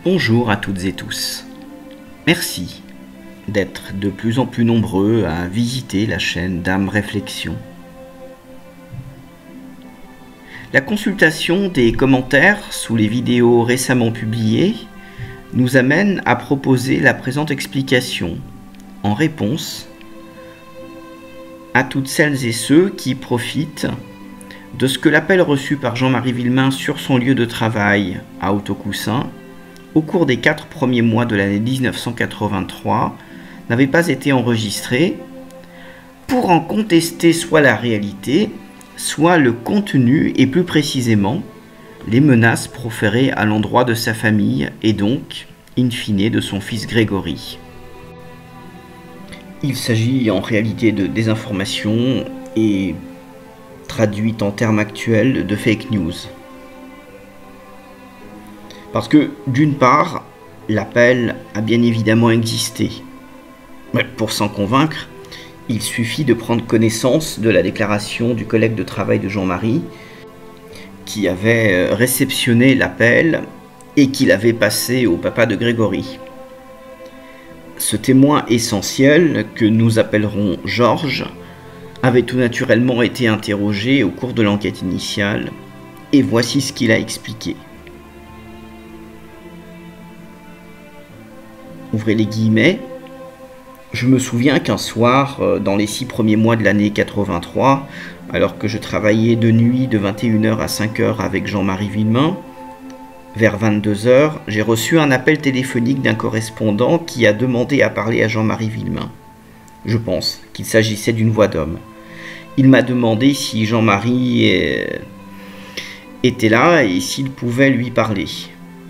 Bonjour à toutes et tous. Merci d'être de plus en plus nombreux à visiter la chaîne d'Âme Réflexion. La consultation des commentaires sous les vidéos récemment publiées nous amène à proposer la présente explication en réponse à toutes celles et ceux qui profitent de ce que l'appel reçu par Jean-Marie Villemain sur son lieu de travail à Haut-Aucoussin au cours des 4 premiers mois de l'année 1983 n'avait pas été enregistré pour en contester soit la réalité, soit le contenu et plus précisément les menaces proférées à l'endroit de sa famille et donc, in fine, de son fils Grégory. Il s'agit en réalité de désinformation et, traduite en termes actuels, de fake news. Parce que, d'une part, l'appel a bien évidemment existé. Mais pour s'en convaincre, il suffit de prendre connaissance de la déclaration du collègue de travail de Jean-Marie, qui avait réceptionné l'appel et qui l'avait passé au papa de Grégory. Ce témoin essentiel, que nous appellerons Georges, avait tout naturellement été interrogé au cours de l'enquête initiale, et voici ce qu'il a expliqué. Ouvrez les guillemets. Je me souviens qu'un soir, dans les 6 premiers mois de l'année 83, alors que je travaillais de nuit de 21h à 5h avec Jean-Marie Villemain, vers 22h, j'ai reçu un appel téléphonique d'un correspondant qui a demandé à parler à Jean-Marie Villemain. Je pense qu'il s'agissait d'une voix d'homme. Il m'a demandé si Jean-Marie était là et s'il pouvait lui parler.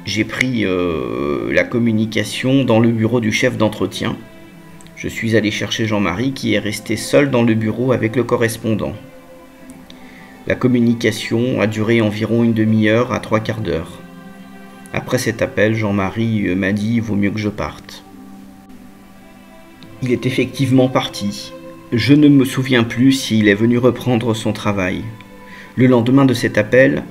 J'ai pris la communication dans le bureau du chef d'entretien. Je suis allé chercher Jean-Marie qui est resté seul dans le bureau avec le correspondant. La communication a duré environ une demi-heure à 3/4 d'heure. Après cet appel, Jean-Marie m'a dit « vaut mieux que je parte ». Il est effectivement parti. Je ne me souviens plus s'il est venu reprendre son travail. Le lendemain de cet appel,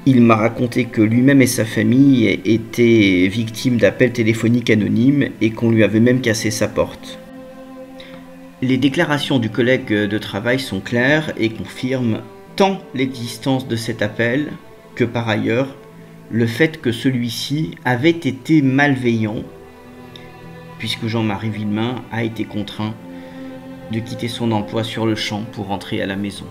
il m'a raconté que lui-même et sa famille étaient victimes d'appels téléphoniques anonymes et qu'on lui avait même cassé sa porte. Les déclarations du collègue de travail sont claires et confirment tant l'existence de cet appel que par ailleurs le fait que celui-ci avait été malveillant puisque Jean-Marie Villemain a été contraint de quitter son emploi sur le champ pour rentrer à la maison.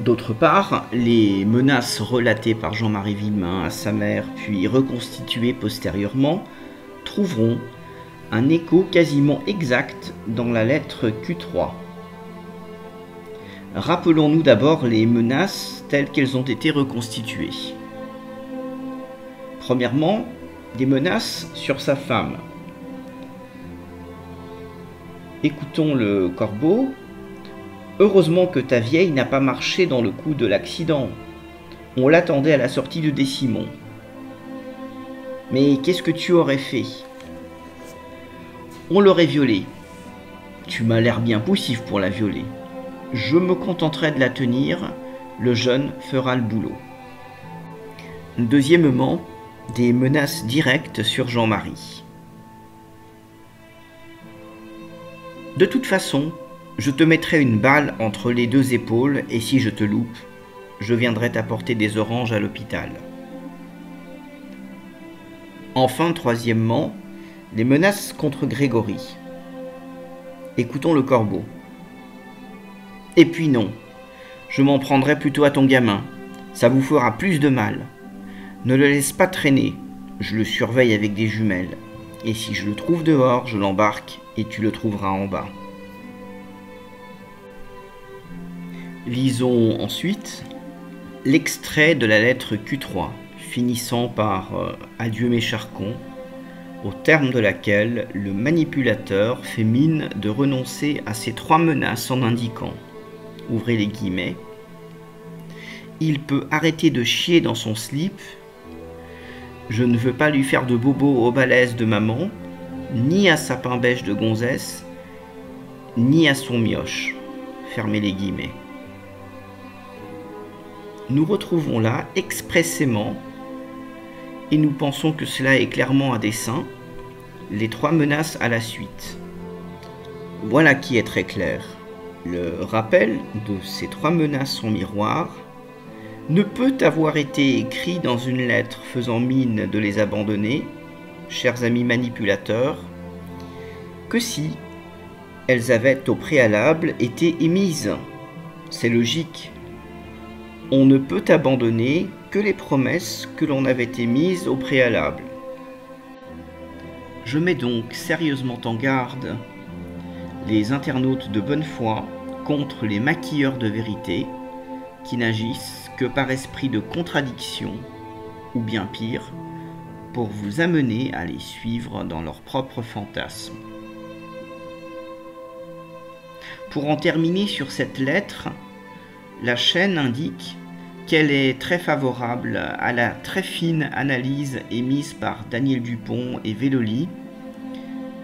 D'autre part, les menaces relatées par Jean-Marie Villemain à sa mère, puis reconstituées postérieurement, trouveront un écho quasiment exact dans la lettre Q3. Rappelons-nous d'abord les menaces telles qu'elles ont été reconstituées. Premièrement, des menaces sur sa femme. Écoutons le corbeau. Heureusement que ta vieille n'a pas marché dans le coup de l'accident. On l'attendait à la sortie de Décimon. Mais qu'est-ce que tu aurais fait? On l'aurait violée. Tu m'as l'air bien poussif pour la violer. Je me contenterai de la tenir, le jeune fera le boulot. Deuxièmement, des menaces directes sur Jean-Marie. De toute façon, je te mettrai une balle entre les 2 épaules et si je te loupe, je viendrai t'apporter des oranges à l'hôpital. Enfin, troisièmement, les menaces contre Grégory. Écoutons le corbeau. Et puis non, je m'en prendrai plutôt à ton gamin, ça vous fera plus de mal. Ne le laisse pas traîner, je le surveille avec des jumelles. Et si je le trouve dehors, je l'embarque et tu le trouveras en bas. Lisons ensuite l'extrait de la lettre Q3, finissant par « Adieu mes charcons », au terme de laquelle le manipulateur fait mine de renoncer à ces 3 menaces en indiquant, ouvrez les guillemets, « Il peut arrêter de chier dans son slip, je ne veux pas lui faire de bobo aux balaises de maman, ni à sa pain-bêche de gonzesse, ni à son mioche. Fermez les guillemets. Nous retrouvons là expressément, et nous pensons que cela est clairement à dessein, les 3 menaces à la suite. Voilà qui est très clair. Le rappel de ces 3 menaces en miroir ne peut avoir été écrit dans une lettre faisant mine de les abandonner, chers amis manipulateurs, que si elles avaient au préalable été émises. C'est logique. On ne peut abandonner que les promesses que l'on avait émises au préalable. Je mets donc sérieusement en garde les internautes de bonne foi contre les maquilleurs de vérité qui n'agissent que par esprit de contradiction, ou bien pire, pour vous amener à les suivre dans leurs propres fantasmes. Pour en terminer sur cette lettre, la chaîne indique qu'elle est très favorable à la très fine analyse émise par Daniel Dupont et Velloli,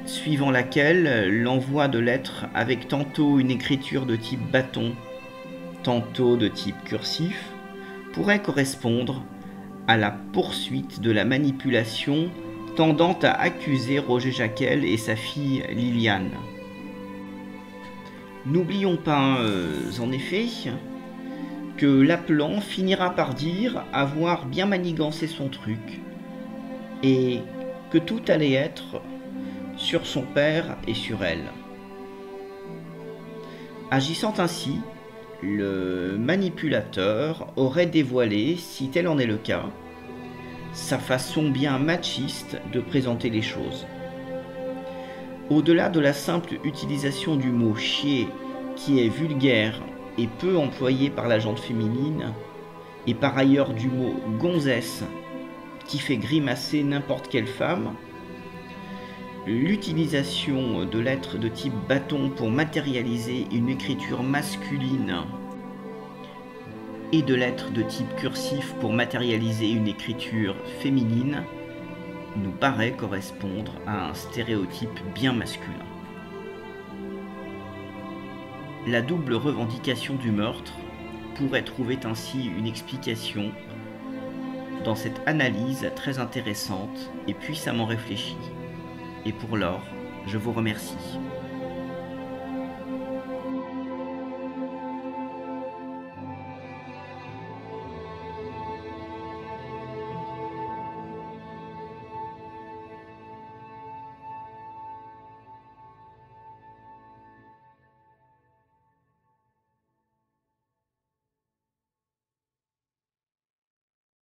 suivant laquelle l'envoi de lettres avec tantôt une écriture de type bâton, tantôt de type cursif, pourrait correspondre à la poursuite de la manipulation tendant à accuser Roger Jacquel et sa fille Liliane. N'oublions pas, en effet, que l'appelant finira par dire avoir bien manigancé son truc et que tout allait être sur son père et sur elle. Agissant ainsi, le manipulateur aurait dévoilé, si tel en est le cas, sa façon bien machiste de présenter les choses. Au-delà de la simple utilisation du mot « chier » qui est vulgaire et peu employé par la gente féminine, et par ailleurs du mot « gonzesse » qui fait grimacer n'importe quelle femme, l'utilisation de lettres de type bâton pour matérialiser une écriture masculine et de lettres de type cursif pour matérialiser une écriture féminine nous paraît correspondre à un stéréotype bien masculin. La double revendication du meurtre pourrait trouver ainsi une explication dans cette analyse très intéressante et puissamment réfléchie. Et pour l'or, je vous remercie.